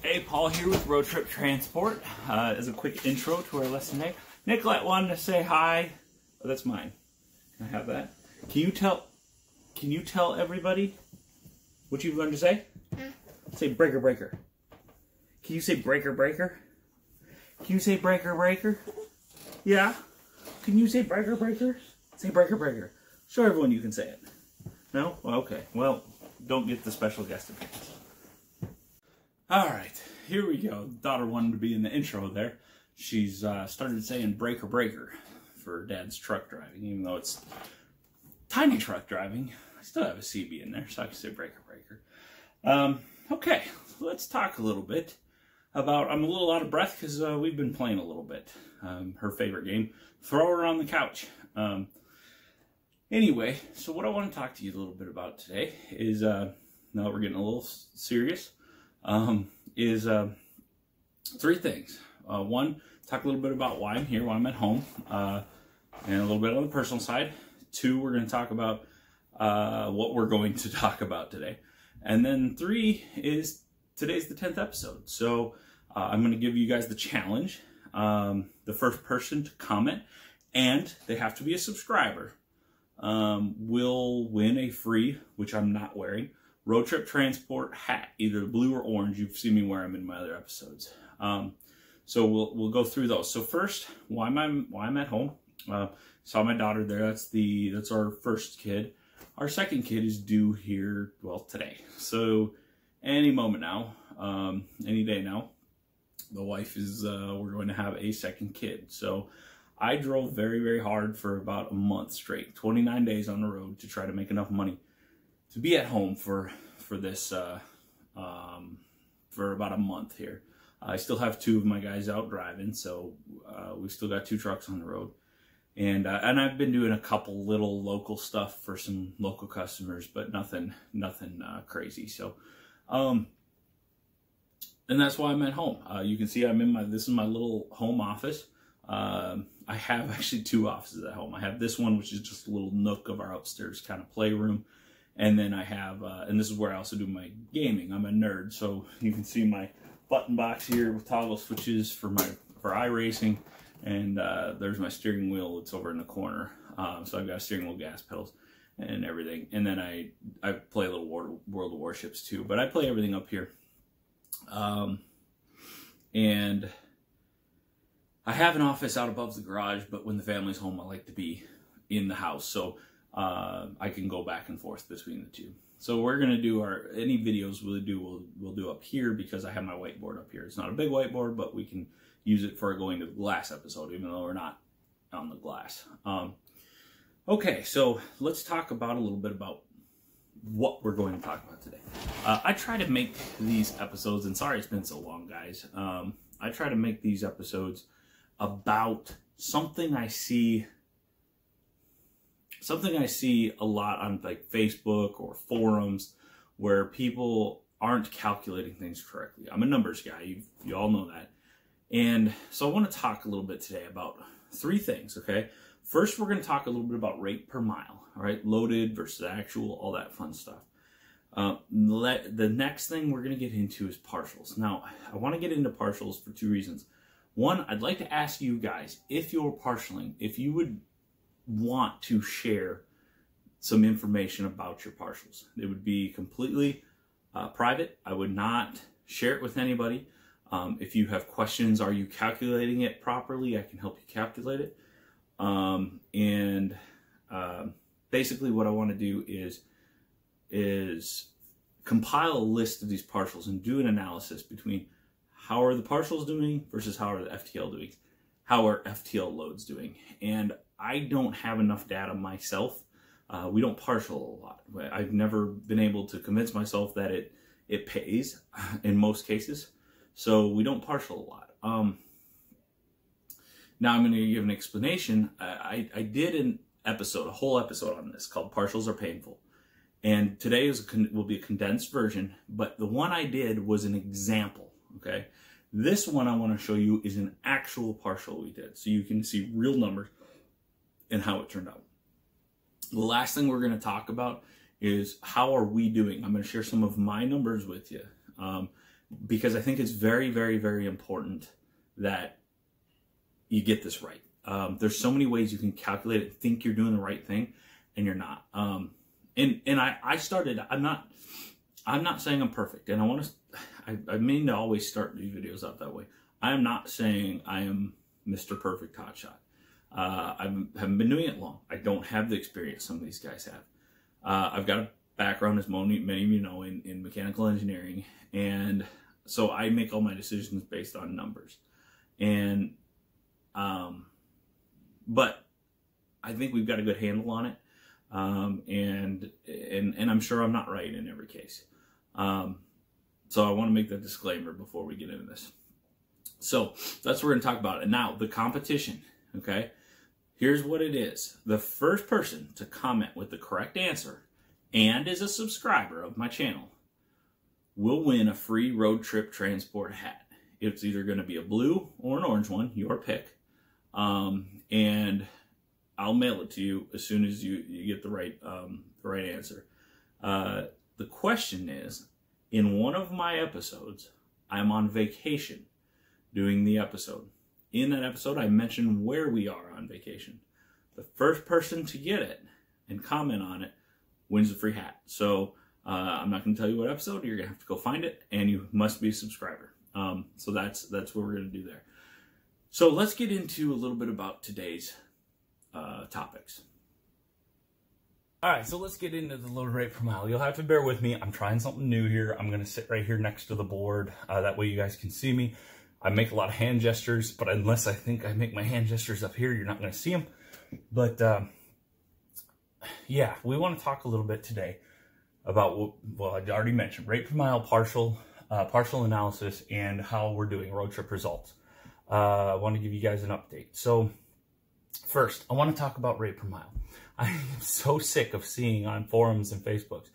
Hey, Paul here with Road Trip Transport. As a quick intro to our lesson today, Nicolette wanted to say hi. Oh, that's mine. Can I have that? Can you tell everybody what you've learned to say? Say breaker, breaker. Can you say breaker, breaker? Can you say breaker, breaker? Yeah? Can you say breaker, breaker? Say breaker, breaker. Show everyone you can say it. No? Well, okay. Well, don't get the special guest appearance. Alright, here we go. Daughter wanted to be in the intro there. She's started saying breaker, breaker for Dad's truck driving, even though it's tiny truck driving. I still have a CB in there, so I can say breaker, breaker. Okay, let's talk a little bit about, I'm a little out of breath because we've been playing a little bit. Her favorite game, throw her on the couch. Anyway, so what I want to talk to you a little bit about today is, now that we're getting a little serious, is three things. One, talk a little bit about why I'm here, why I'm at home, and a little bit on the personal side. Two, we're going to talk about what we're going to talk about today. And then three is today's the 10th episode. So I'm going to give you guys the challenge. The first person to comment, and they have to be a subscriber, will win a free, which I'm not wearing, Road Trip Transport hat, either blue or orange. You've seen me wear them in my other episodes. So we'll go through those. So first, why I'm at home. Saw my daughter there. That's our first kid. Our second kid is due here, well, today. So any moment now, any day now, the wife is we're going to have a second kid. So I drove very, very hard for about a month straight, 29 days on the road to try to make enough money to be at home for this for about a month here. I still have two of my guys out driving, so we've still got two trucks on the road, and I've been doing a couple little local stuff for some local customers, but nothing crazy. So, and that's why I'm at home. You can see I'm in this is my little home office. I have actually two offices at home. I have this one, which is just a little nook of our upstairs kind of playroom. And then I have, and this is where I also do my gaming. I'm a nerd, so you can see my button box here with toggle switches for iRacing, and there's my steering wheel. It's over in the corner. So I've got steering wheel, gas pedals, and everything. And then I play a little World of Warships too, but I play everything up here. And I have an office out above the garage, but when the family's home, I like to be in the house. So I can go back and forth between the two. So we're gonna do any videos we'll do up here because I have my whiteboard up here. It's not a big whiteboard, but we can use it for going to the glass episode, even though we're not on the glass. Okay, so let's talk about a little bit about what we're going to talk about today. I try to make these episodes, and sorry it's been so long, guys. I try to make these episodes about something I see a lot on like Facebook or forums where people aren't calculating things correctly. I'm a numbers guy, you all know that. And so I want to talk a little bit today about three things, okay? First, we're going to talk a little bit about rate per mile, all right? Loaded versus actual, all that fun stuff. The next thing we're going to get into is partials. Now, I want to get into partials for two reasons. One, I'd like to ask you guys, if you're partialing, if you would want to share some information about your partials. It would be completely private. I would not share it with anybody. If you have questions, are you calculating it properly? I can help you calculate it. Basically what I want to do is compile a list of these partials and do an analysis between how are the partials doing versus how are the FTL doing, how are FTL loads doing. And I don't have enough data myself. We don't partial a lot. I've never been able to convince myself that it pays in most cases. So we don't partial a lot. Now I'm going to give an explanation. I did a whole episode on this called Partials Are Painful. And today will be a condensed version, but the one I did was an example, okay? This one I want to show you is an actual partial we did, so you can see real numbers and how it turned out. The last thing we're going to talk about is how are we doing. I'm going to share some of my numbers with you. because I think it's very, very, very important that you get this right. There's so many ways you can calculate it, think you're doing the right thing, and you're not. I started. I'm not saying I'm perfect, and I mean to always start these videos out that way. I am not saying I am Mr. Perfect Hotshot. I haven't been doing it long. I don't have the experience some of these guys have. I've got a background, as many of you know, in mechanical engineering, and so I make all my decisions based on numbers. And but I think we've got a good handle on it, and I'm sure I'm not right in every case. So I want to make that disclaimer before we get into this. So that's what we're going to talk about. And now the competition, okay? Here's what it is. The first person to comment with the correct answer and is a subscriber of my channel will win a free road trip transport hat. It's either going to be a blue or an orange one, your pick. And I'll mail it to you as soon as you get the right answer. The question is, in one of my episodes, I'm on vacation doing the episode. In that episode, I mentioned where we are on vacation. The first person to get it and comment on it wins a free hat. So I'm not going to tell you what episode. You're going to have to go find it, and you must be a subscriber. So that's what we're going to do there. So let's get into a little bit about today's topics. All right, so let's get into the load rate per mile. You'll have to bear with me. I'm trying something new here. I'm going to sit right here next to the board. That way you guys can see me. I make a lot of hand gestures, but unless I think I make my hand gestures up here, you're not going to see them. But yeah, we want to talk a little bit today about what, well, I already mentioned, rate per mile, partial analysis, and how we're doing road trip results. I want to give you guys an update. So first, I want to talk about rate per mile. I am so sick of seeing on forums and Facebooks,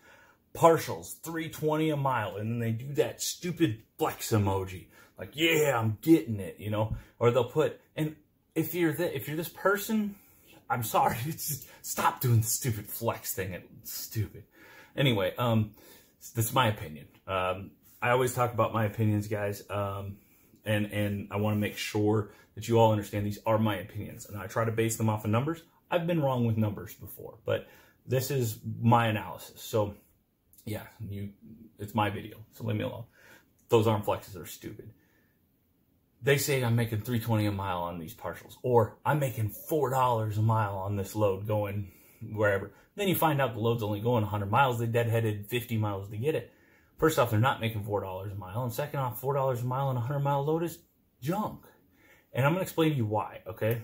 partials, 320 a mile, and then they do that stupid flex emoji. Like, yeah, I'm getting it, you know? Or they'll put, and if you're this person, I'm sorry, it's just, stop doing the stupid flex thing. It's stupid. Anyway, that's my opinion. I always talk about my opinions, guys, and I want to make sure that you all understand these are my opinions, and I try to base them off of numbers. I've been wrong with numbers before, but this is my analysis. So, yeah, it's my video, so leave me alone. Those arm flexes are stupid. They say I'm making $3.20 a mile on these partials, or I'm making $4 a mile on this load going wherever. Then you find out the load's only going 100 miles. They deadheaded 50 miles to get it. First off, they're not making $4 a mile, and second off, $4 a mile on a 100-mile load is junk. And I'm going to explain to you why, okay?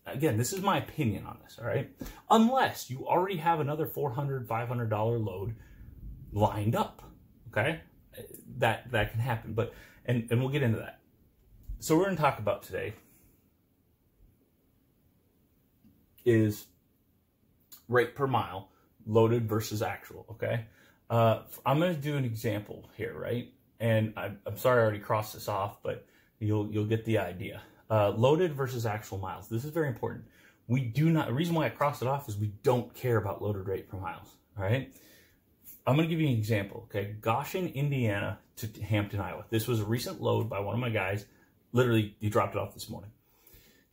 Again, this is my opinion on this, all right? Unless you already have another $400, $500 load lined up, okay? That can happen, but and we'll get into that. So we're going to talk about today is rate per mile, loaded versus actual, okay? I'm going to do an example here, right? And I'm sorry I already crossed this off, but you'll get the idea. Loaded versus actual miles. This is very important. We do not, the reason why I crossed it off is we don't care about loaded rate per miles, all right? I'm going to give you an example, okay? Goshen, Indiana to Hampton, Iowa. This was a recent load by one of my guys. Literally, he dropped it off this morning.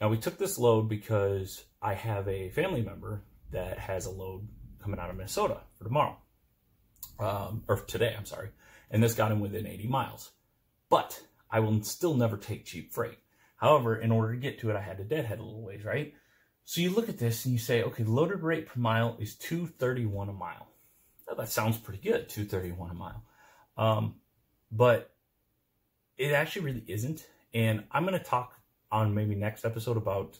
Now, we took this load because I have a family member that has a load coming out of Minnesota for tomorrow. Or today, I'm sorry. And this got him within 80 miles. But I will still never take cheap freight. However, in order to get to it, I had to deadhead a little ways, right? So you look at this and you say, okay, loaded rate per mile is $2.31 a mile. Now, that sounds pretty good, $2.31 a mile. But it actually really isn't. And I'm going to talk on maybe next episode about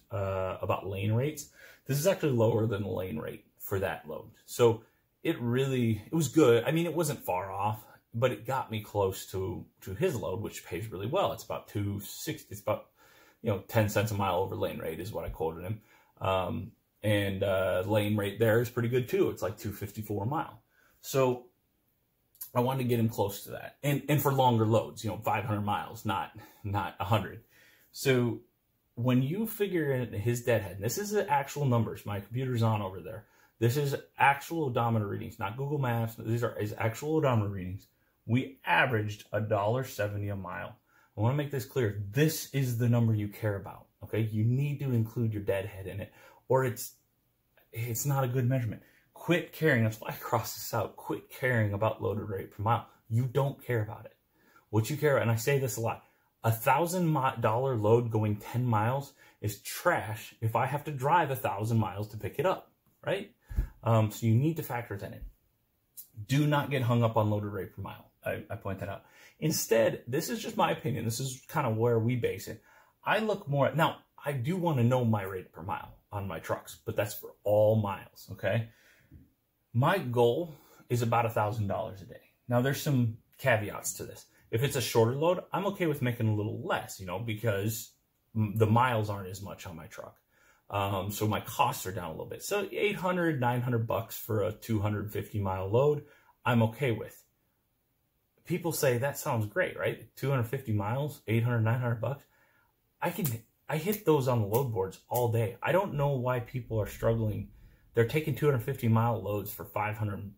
lane rates. This is actually lower than the lane rate for that load. So it was good. I mean, it wasn't far off, but it got me close to his load, which pays really well. It's about $2.60. It's about 10 cents a mile over lane rate is what I quoted him. And lane rate there is pretty good too. It's like $2.54 a mile. So I wanted to get him close to that. And for longer loads, 500 miles, not 100. So when you figure in his deadhead, and this is the actual numbers, my computer's on over there. This is actual odometer readings, not Google Maps. These are his actual odometer readings. we averaged $1.70 a mile. I want to make this clear. This is the number you care about, okay? You need to include your deadhead in it, or it's not a good measurement. Quit caring. That's why I cross this out. Quit caring about loaded rate per mile. You don't care about it. What you care about, and I say this a lot, $1,000 load going 10 miles is trash if I have to drive 1,000 miles to pick it up, right? So you need to factor that in. Do not get hung up on loaded rate per mile. I point that out. Instead, this is just my opinion. This is kind of where we base it. I look more at, now, I do want to know my rate per mile on my trucks, but that's for all miles, okay? My goal is about $1,000 a day. Now, there's some caveats to this. If it's a shorter load, I'm okay with making a little less, because the miles aren't as much on my truck. So my costs are down a little bit. So $800, $900 for a 250-mile load, I'm okay with. People say that sounds great, right? 250 miles, $800, $900. I hit those on the load boards all day. I don't know why people are struggling. They're taking 250-mile loads for $500.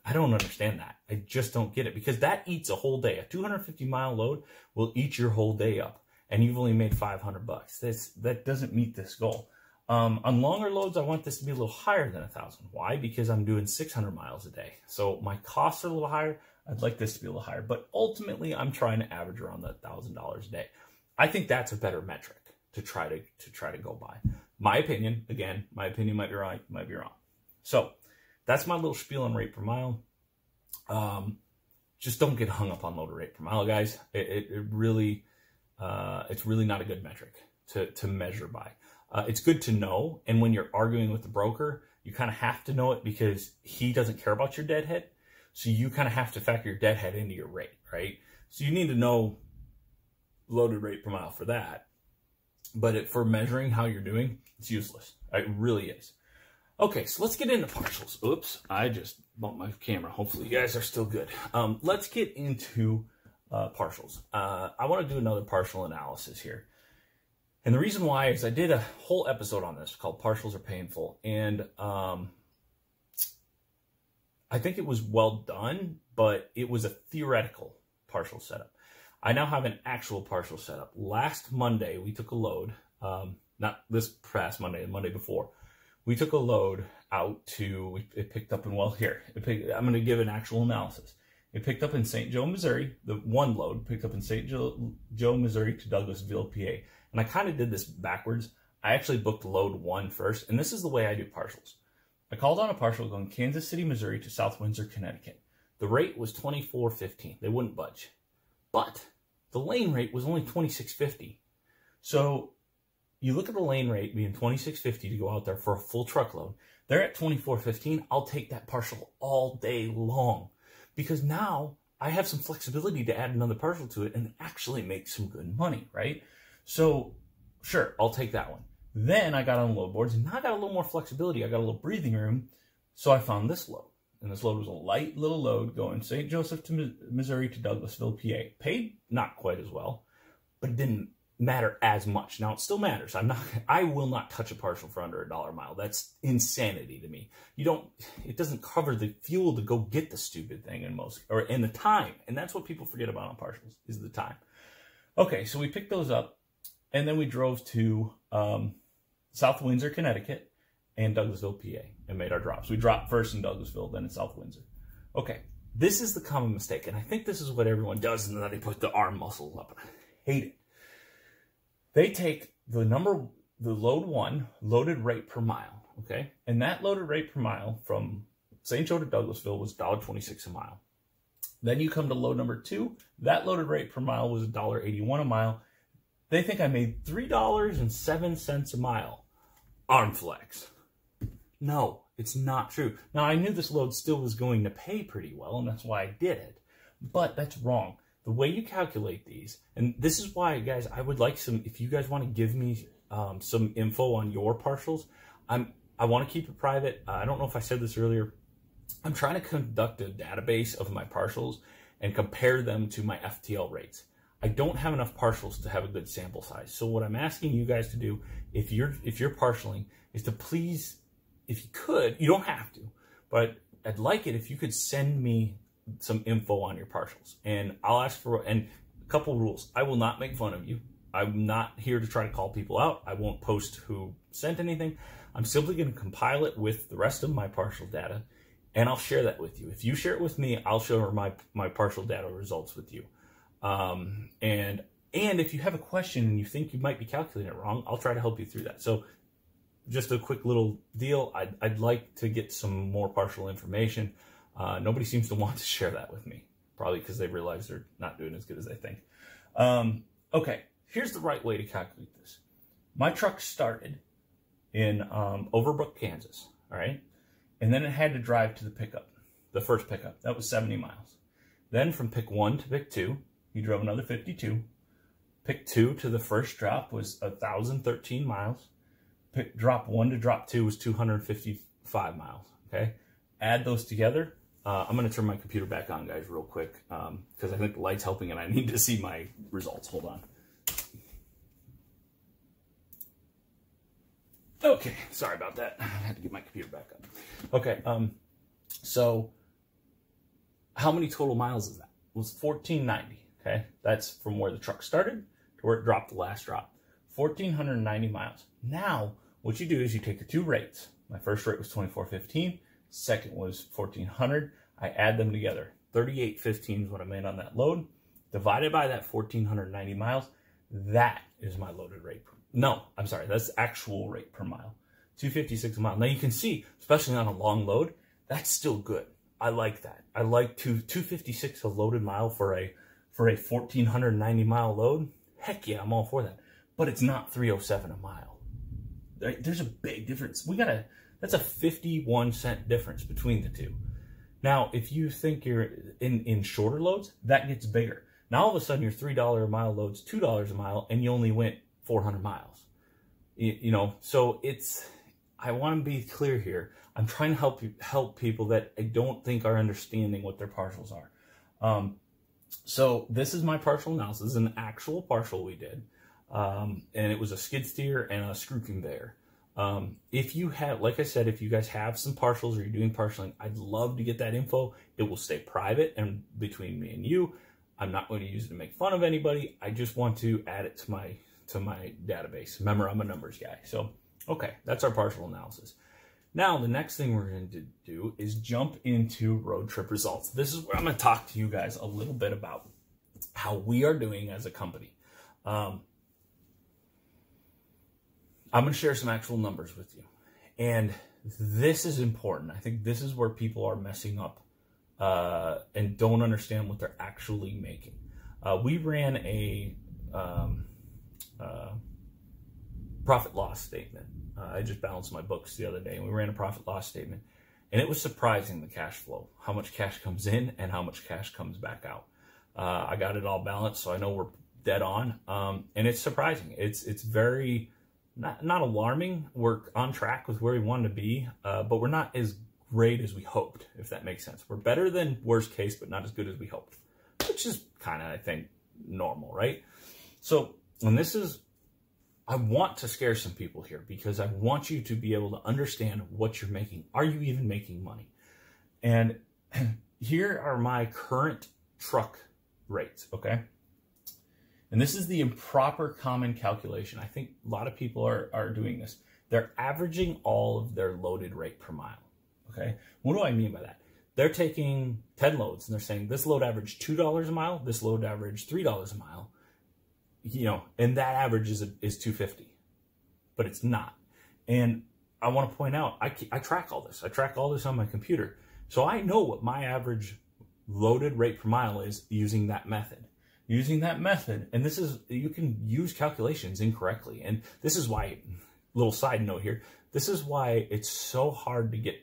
I don't understand that. I just don't get it, because that eats a whole day. A 250-mile load will eat your whole day up, and you've only made $500. That doesn't meet this goal. On longer loads, I want this to be a little higher than 1,000. Why? Because I'm doing 600 miles a day. So my costs are a little higher. I'd like this to be a little higher, but ultimately I'm trying to average around the $1,000 a day. I think that's a better metric to try to go by. My opinion, again, my opinion might be right, might be wrong. So that's my little spiel on rate per mile. Just don't get hung up on loaded rate per mile, guys. It's really not a good metric to measure by. It's good to know, and when you're arguing with the broker, you kind of have to know it, because he doesn't care about your deadhead. So you kind of have to factor your deadhead into your rate, right? So you need to know loaded rate per mile for that. But for measuring how you're doing, it's useless. It really is. Okay, so let's get into partials. Oops, I just bumped my camera. Hopefully you guys are still good. Let's get into partials. I want to do another partial analysis here. And the reason why is I did a whole episode on this called Partials Are Painful. And I think it was well done, but it was a theoretical partial setup. I now have an actual partial setup. Last Monday, we took a load, not this past Monday, the Monday before. We took a load out to, it picked up in, well, here, I'm going to give an actual analysis. It picked up in St. Joe, Missouri. The one load picked up in St. Joe, Missouri to Douglasville, PA. And I kind of did this backwards. I actually booked load 1 first, and this is the way I do partials. I called on a partial going Kansas City, Missouri to South Windsor, Connecticut. The rate was $24.15. They wouldn't budge. But the lane rate was only $26.50. So you look at the lane rate being $26.50 to go out there for a full truckload. They're at $24.15. I'll take that partial all day long, because now I have some flexibility to add another partial to it and actually make some good money, right? So sure, I'll take that one. Then I got on load boards, and now I got a little more flexibility. I got a little breathing room. So I found this load. And this load was a light little load going St. Joseph to Missouri to Douglasville, PA. Paid not quite as well, but it didn't matter as much. Now it still matters. I will not touch a partial for under $1 a mile. That's insanity to me. It doesn't cover the fuel to go get the stupid thing in the time. And that's what people forget about on partials, is the time. Okay, so we picked those up, and then we drove to South Windsor, Connecticut, and Douglasville, PA, and made our drops. We dropped first in Douglasville, then in South Windsor. Okay, this is the common mistake, and I think this is what everyone does, and then they put the arm muscles up, and I hate it. They take the load 1, loaded rate per mile, okay? And that loaded rate per mile from St. Joe to Douglasville was $1.26 a mile. Then you come to load number 2, that loaded rate per mile was $1.81 a mile. They think I made $3.07 a mile. Arm flex. No, it's not true. Now, I knew this load still was going to pay pretty well, and that's why I did it. But that's wrong. The way you calculate these, and this is why, guys, I would like some, if you guys want to give me some info on your partials, I want to keep it private. I don't know if I said this earlier. I'm trying to conduct a database of my partials and compare them to my FTL rates. I don't have enough partials to have a good sample size. So what I'm asking you guys to do, if you're partialing, is to please, if you could, you don't have to, but I'd like it if you could send me some info on your partials, and I'll ask for, and a couple rules. I will not make fun of you. I'm not here to try to call people out. I won't post who sent anything. I'm simply going to compile it with the rest of my partial data, and I'll share that with you. If you share it with me, I'll share my partial data results with you. And if you have a question and you think you might be calculating it wrong, I'll try to help you through that. So just a quick little deal. I'd like to get some more partial information. Nobody seems to want to share that with me, probably because they realize they're not doing as good as they think. Okay, here's the right way to calculate this. My truck started in Overbrook, Kansas, all right? And then it had to drive to the pickup, the first pickup. That was 70 miles. Then from pick 1 to pick 2, he drove another 52. Pick 2 to the first drop was 1,013 miles. Pick drop 1 to drop 2 was 255 miles, okay? Add those together. I'm going to turn my computer back on, guys, real quick, because I think the light's helping and I need to see my results. Hold on. Okay, sorry about that. I had to get my computer back up. Okay, so how many total miles is that? It was 1,490, okay? That's from where the truck started to where it dropped the last drop. 1,490 miles. Now, what you do is you take the two rates. My first rate was 2415. Second was 1,400. I add them together. 3815 is what I made on that load. Divided by that 1,490 miles, that is my loaded rate. No, I'm sorry, that's actual rate per mile. 256 a mile. Now you can see, especially on a long load, that's still good. I like that. I like 256 a loaded mile for a 1,490 mile load. Heck yeah, I'm all for that. But it's not 307 a mile. There's a big difference. That's a 51-cent difference between the two. Now, if you think you're in shorter loads, that gets bigger. Now all of a sudden your $3 a mile load's $2 a mile, and you only went 400 miles. You know, so I want to be clear here. I'm trying to help people that I don't think are understanding what their partials are. So this is my partial analysis. This is an actual partial we did. And it was a skid steer and a screw conveyor. If you have, like I said, if you guys have some partials or you're doing partialing, I'd love to get that info. It will stay private and between me and you. I'm not going to use it to make fun of anybody. I just want to add it to my database. Remember, I'm a numbers guy. So, okay, that's our partial analysis. Now, the next thing we're going to do is jump into road trip results. This is where I'm going to talk to you guys a little bit about how we are doing as a company. I'm going to share some actual numbers with you. And this is important. I think this is where people are messing up and don't understand what they're actually making. We ran a profit loss statement. I just balanced my books the other day, and we ran a profit loss statement. And it was surprising, the cash flow, how much cash comes in and how much cash comes back out. I got it all balanced, so I know we're dead on. And it's surprising. It's very... Not alarming. We're on track with where we wanted to be, but we're not as great as we hoped, if that makes sense. We're better than worst case, but not as good as we hoped, which is kind of, I think, normal, right? So, and this is, I want to scare some people here because I want you to be able to understand what you're making. Are you even making money? And here are my current truck rates, okay? And this is the improper common calculation. I think a lot of people are doing this. They're averaging all of their loaded rate per mile, okay? What do I mean by that? They're taking 10 loads and they're saying this load averaged $2 a mile, this load averaged $3 a mile, you know, and that average is $250, but it's not. And I want to point out, I track all this. I track all this on my computer. So I know what my average loaded rate per mile is using that method. Using that method, and this is, you can use calculations incorrectly, and this is why, little side note here, this is why it's so hard to get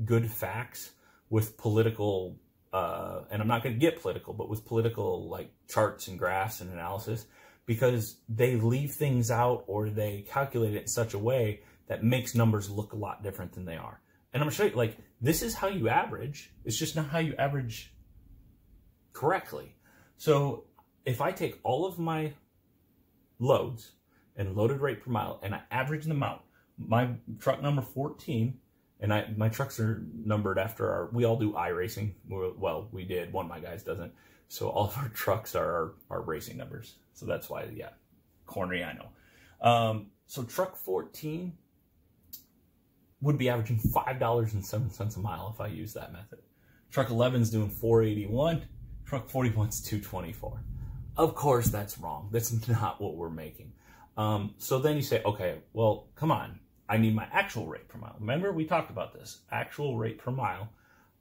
good facts with political, and I'm not going to get political, but with political like charts and graphs and analysis, because they leave things out or they calculate it in such a way that makes numbers look a lot different than they are. And I'm going to show you, like, this is how you average. It's just not how you average correctly. So if I take all of my loads and loaded rate per mile and I average them out, my truck number 14 And my trucks are numbered after we all do iRacing. Well, we did. One of my guys doesn't. So all of our trucks are our racing numbers. So that's why, yeah, corny, I know. So truck 14 would be averaging $5.07 a mile if I use that method. Truck 11 is doing $4.81. Truck 41 is $2.24. Of course, that's wrong. That's not what we're making. So then you say, okay, well, come on. I need my actual rate per mile. Remember, we talked about this. Actual rate per mile.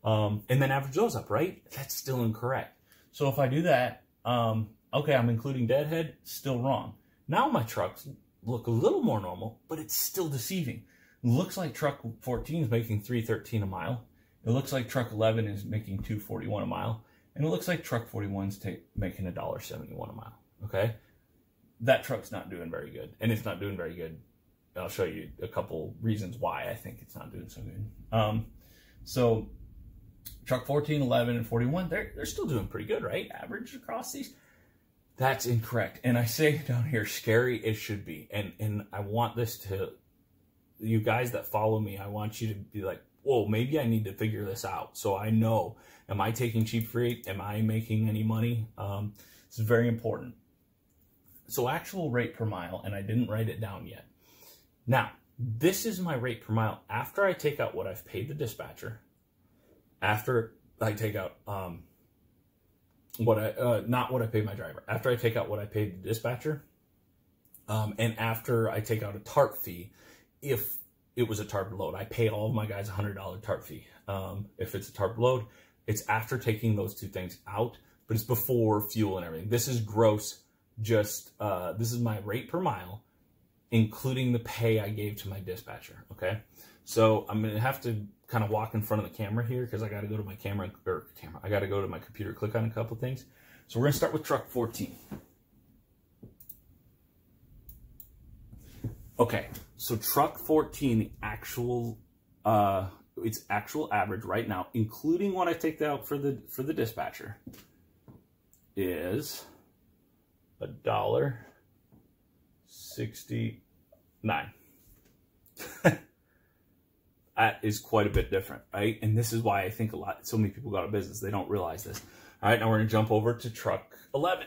And then average those up, right? That's still incorrect. So if I do that, okay, I'm including deadhead, still wrong. Now my trucks look a little more normal, but it's still deceiving. It looks like truck 14 is making $3.13 a mile. It looks like truck 11 is making $2.41 a mile. And it looks like truck 41 is making $1.71 a mile, okay? That truck's not doing very good. And it's not doing very good. I'll show you a couple reasons why I think it's not doing so good. So truck 14, 11, and 41, they're still doing pretty good, right? Average across these. That's incorrect. And I say down here, scary it should be. And I want this to, you guys that follow me, I want you to be like, whoa, maybe I need to figure this out. So I know, am I taking cheap freight? Am I making any money? It's very important. So actual rate per mile, and I didn't write it down yet. Now, this is my rate per mile after I take out what I've paid the dispatcher, after I take out not what I paid my driver, after I take out what I paid the dispatcher, and after I take out a TARP fee, if it was a TARP load. I pay all of my guys $100 TARP fee. If it's a TARP load, it's after taking those two things out, but it's before fuel and everything. This is gross, just, this is my rate per mile, including the pay I gave to my dispatcher, okay? So I'm gonna have to kind of walk in front of the camera here because I gotta go to my I gotta go to my computer, click on a couple things. So we're gonna start with truck 14. Okay, so truck 14, the actual, its actual average right now, including what I take out for the dispatcher, is $1.69. That is quite a bit different, right? And this is why I think so many people go out of business. They don't realize this. All right, now we're gonna jump over to truck 11.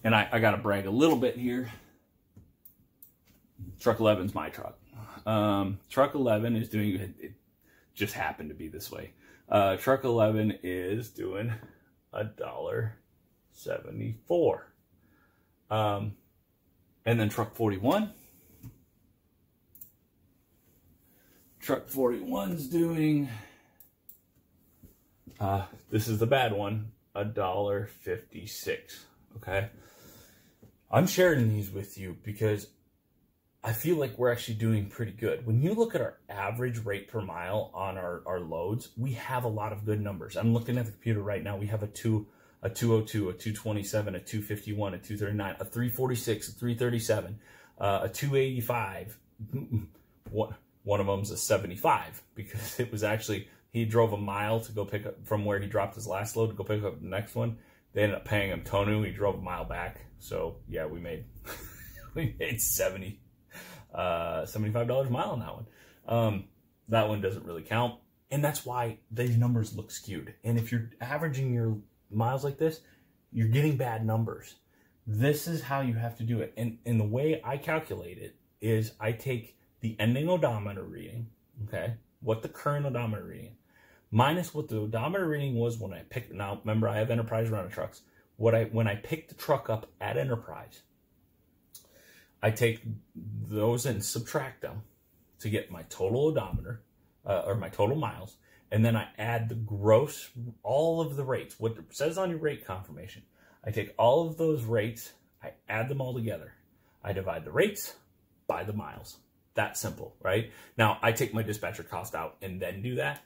And I gotta brag a little bit here. Truck 11's my truck. Truck 11 is doing, it just happened to be this way. Truck 11 is doing $1.74. And then truck 41. Truck 41's doing, this is the bad one, $1.56, okay? I'm sharing these with you because I feel like we're actually doing pretty good. When you look at our average rate per mile on our loads, we have a lot of good numbers. I'm looking at the computer right now. We have a 202, a 227, a 251, a 239, a 346, a 337, a 285. One of them's a 75 because it was actually, he drove a mile to go pick up from where he dropped his last load to go pick up the next one. They ended up paying him Tonu. He drove a mile back. So yeah, we made $75 a mile on that one. That one doesn't really count. And that's why these numbers look skewed. And if you're averaging your miles like this, you're getting bad numbers. This is how you have to do it. And the way I calculate it is I take the ending odometer reading, okay, what the current odometer reading, minus what the odometer reading was when I picked, now remember I have Enterprise runner trucks, when I picked the truck up at Enterprise, I take those and subtract them to get my total odometer, or my total miles, and then I add the gross, all of the rates, what it says on your rate confirmation. I take all of those rates, I add them all together. I divide the rates by the miles. That simple, right? Now, I take my dispatcher cost out and then do that,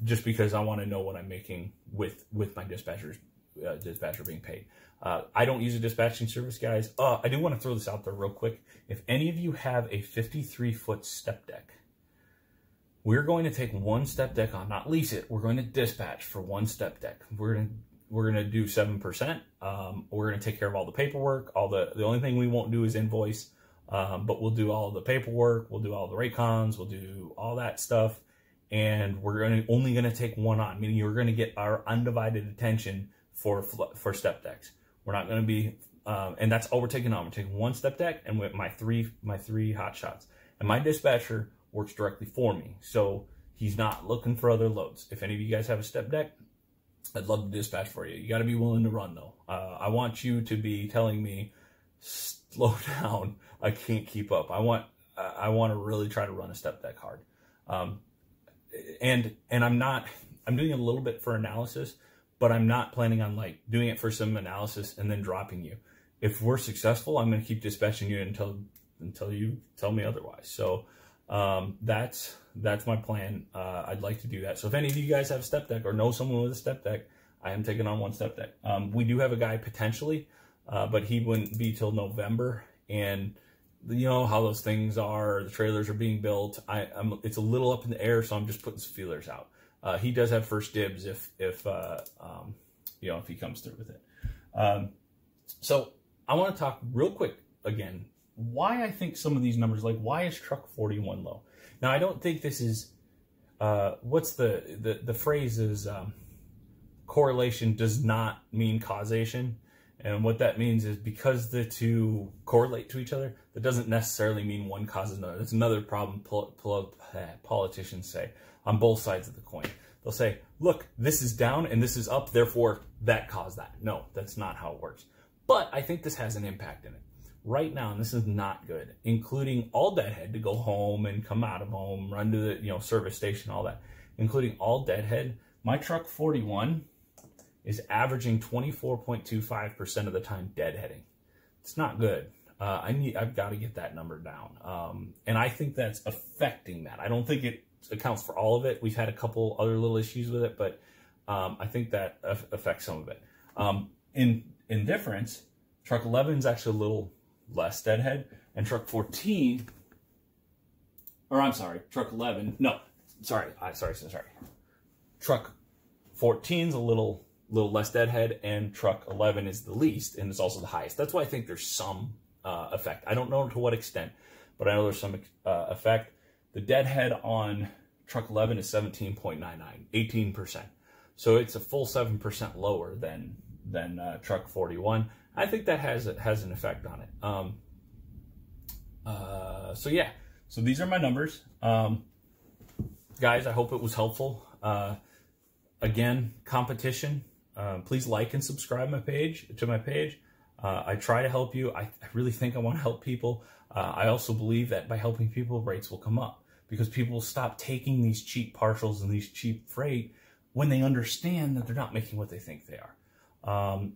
just because I want to know what I'm making with my dispatcher being paid. I don't use a dispatching service, guys. I do want to throw this out there real quick. If any of you have a 53-foot step deck, we're going to take one step deck on, not lease it. We're going to dispatch for one step deck. We're going to do 7%. We're going to take care of all the paperwork. The only thing we won't do is invoice. but we'll do all the paperwork, we'll do all the raycons, we'll do all that stuff, and we're only going to take one on, meaning you're going to get our undivided attention for step decks. We're not going to be, and that's all we're taking on. We're taking one step deck and with my three hot shots. And my dispatcher works directly for me, so he's not looking for other loads. If any of you guys have a step deck, I'd love to dispatch for you. You got to be willing to run though. I want you to be telling me, slow down, I can't keep up. I want to really try to run a step deck hard. And I'm doing a little bit for analysis, but I'm not planning on like doing it for some analysis and then dropping you. If we're successful, I'm going to keep dispatching you until you tell me otherwise. So that's my plan. I'd like to do that. So if any of you guys have a step deck or know someone with a step deck, I am taking on one step deck. We do have a guy potentially, but he wouldn't be till November, and you know how those things are. The trailers are being built. It's a little up in the air, so I'm just putting some feelers out. He does have first dibs if he comes through with it. So I want to talk real quick again why I think some of these numbers, like why is truck 41 low? Now I don't think this is what's the phrase is correlation does not mean causation. And what that means is because the two correlate to each other, that doesn't necessarily mean one causes another. That's another problem politicians say on both sides of the coin. They'll say, look, this is down and this is up, therefore that caused that. No, that's not how it works. But I think this has an impact in it. Right now, and this is not good, including all deadhead to go home and come out of home, run to the service station, all that, including all deadhead, my truck 41 is averaging 24.25% of the time deadheading. It's not good. I've got to get that number down. And I think that's affecting that. I don't think it accounts for all of it. We've had a couple other little issues with it, but I think that affects some of it. In difference, truck 11 is actually a little less deadhead, and truck 14, or I'm sorry, truck 11, no, sorry. Truck 14 is a little less deadhead, and truck 11 is the least, and it's also the highest. That's why I think there's some effect. I don't know to what extent, but I know there's some effect. The deadhead on truck 11 is 17.99, 18%. So it's a full 7% lower than truck 41. I think that has an effect on it. So yeah, so these are my numbers. Guys, I hope it was helpful. Again, competition. Please like and subscribe to my page. I try to help you. I really think I want to help people. I also believe that by helping people, rates will come up because people will stop taking these cheap partials and these cheap freight when they understand that they're not making what they think they are.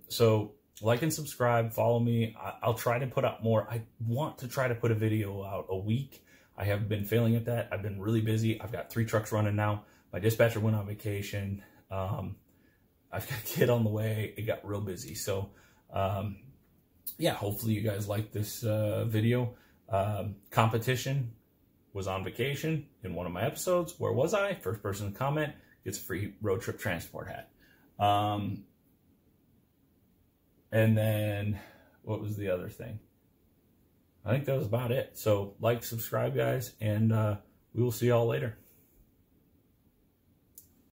So like and subscribe, follow me. I'll try to put out more. I want to try to put a video out a week. I have been failing at that. I've been really busy. I've got 3 trucks running now. My dispatcher went on vacation. I've got a kid on the way. It got real busy. So, yeah, hopefully you guys like this video. Competition was on vacation in one of my episodes. Where was I? First person to comment gets a free road trip transport hat. And then what was the other thing? I think that was about it. So like, subscribe, guys, and we will see y'all later.